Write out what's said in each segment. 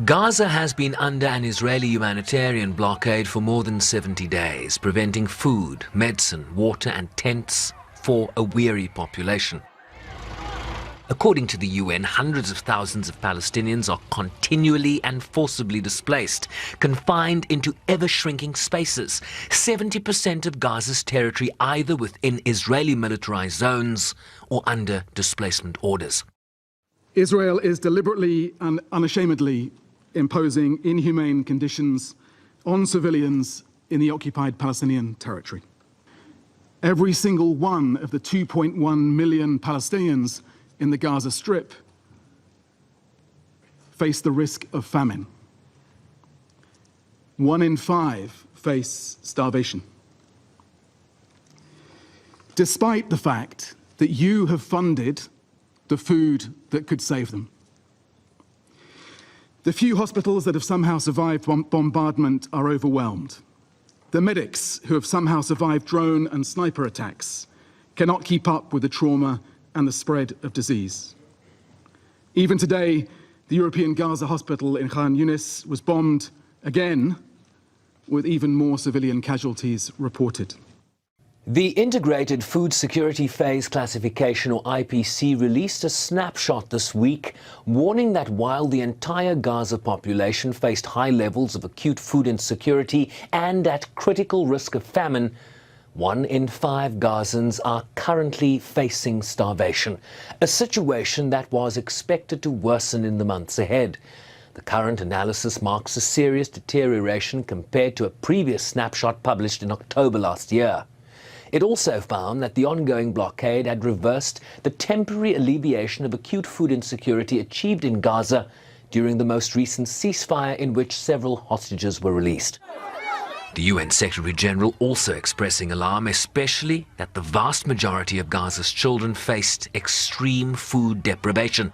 Gaza has been under an Israeli humanitarian blockade for more than 70 days, preventing food, medicine, water and tents for a weary population. According to the UN, hundreds of thousands of Palestinians are continually and forcibly displaced, confined into ever-shrinking spaces. 70% of Gaza's territory either within Israeli militarized zones or under displacement orders. Israel is deliberately and unashamedly imposing inhumane conditions on civilians in the occupied Palestinian territory. Every single one of the 2.1 million Palestinians in the Gaza Strip face the risk of famine. 1 in 5 face starvation. Despite the fact that you have funded the food that could save them. The few hospitals that have somehow survived bombardment are overwhelmed. The medics who have somehow survived drone and sniper attacks cannot keep up with the trauma and the spread of disease. Even today, the European Gaza hospital in Khan Yunis was bombed again, with even more civilian casualties reported. The Integrated Food Security Phase Classification, or IPC, released a snapshot this week, warning that while the entire Gaza population faced high levels of acute food insecurity and at critical risk of famine, 1 in 5 Gazans are currently facing starvation, a situation that was expected to worsen in the months ahead. The current analysis marks a serious deterioration compared to a previous snapshot published in October last year. It also found that the ongoing blockade had reversed the temporary alleviation of acute food insecurity achieved in Gaza during the most recent ceasefire in which several hostages were released. The UN Secretary-General also expressing alarm, especially that the vast majority of Gaza's children faced extreme food deprivation.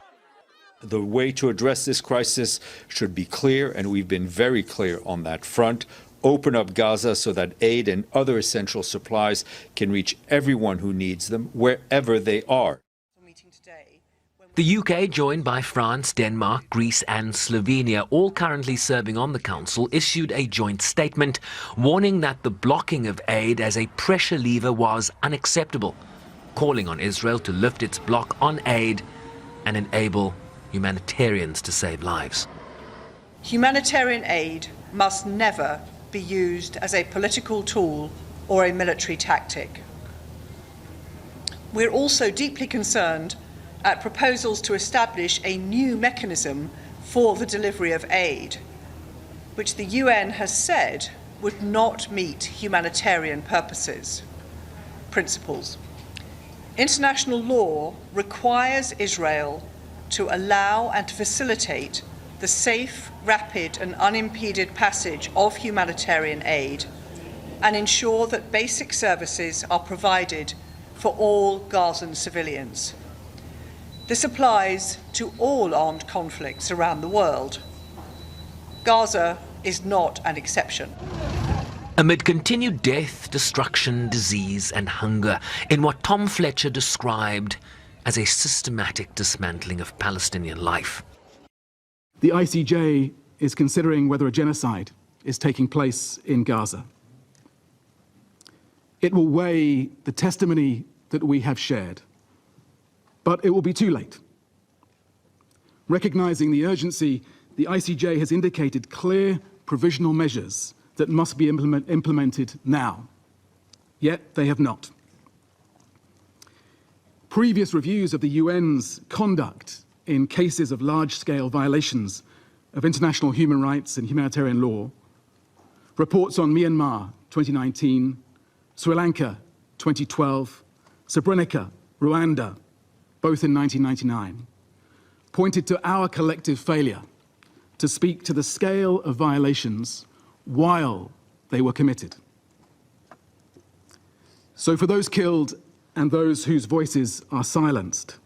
The way to address this crisis should be clear, and we've been very clear on that front. Open up Gaza so that aid and other essential supplies can reach everyone who needs them, wherever they are. The UK, joined by France, Denmark, Greece and Slovenia, all currently serving on the Council, issued a joint statement warning that the blocking of aid as a pressure lever was unacceptable, calling on Israel to lift its block on aid and enable humanitarians to save lives. Humanitarian aid must never be used as a political tool or a military tactic. We're also deeply concerned at proposals to establish a new mechanism for the delivery of aid, which the UN has said would not meet humanitarian principles. International law requires Israel to allow and to facilitate the safe, rapid and unimpeded passage of humanitarian aid and ensure that basic services are provided for all Gazan civilians. This applies to all armed conflicts around the world. Gaza is not an exception. Amid continued death, destruction, disease and hunger in what Tom Fletcher described as a systematic dismantling of Palestinian life. The ICJ is considering whether a genocide is taking place in Gaza. It will weigh the testimony that we have shared, but it will be too late. Recognizing the urgency, the ICJ has indicated clear provisional measures that must be implemented now, yet they have not. Previous reviews of the UN's conduct in cases of large-scale violations of international human rights and humanitarian law, reports on Myanmar 2019, Sri Lanka 2012, Srebrenica, Rwanda, both in 1999, pointed to our collective failure to speak to the scale of violations while they were committed. So for those killed and those whose voices are silenced,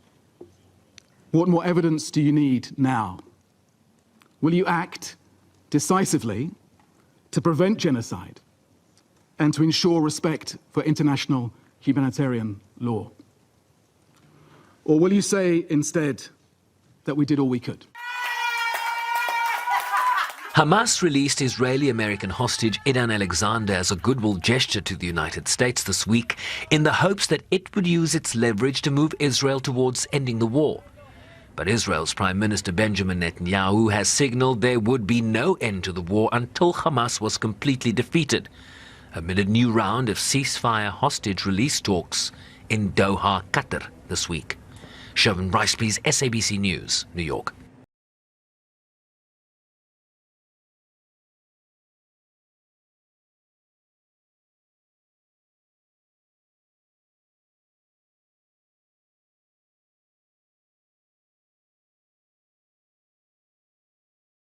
what more evidence do you need now? Will you act decisively to prevent genocide and to ensure respect for international humanitarian law? Or will you say instead that we did all we could? Hamas released Israeli-American hostage Idan Alexander as a goodwill gesture to the United States this week in the hopes that it would use its leverage to move Israel towards ending the war. But Israel's Prime Minister Benjamin Netanyahu has signaled there would be no end to the war until Hamas was completely defeated, amid a new round of ceasefire hostage release talks in Doha, Qatar this week. Shervin Bryce, please, SABC News, New York.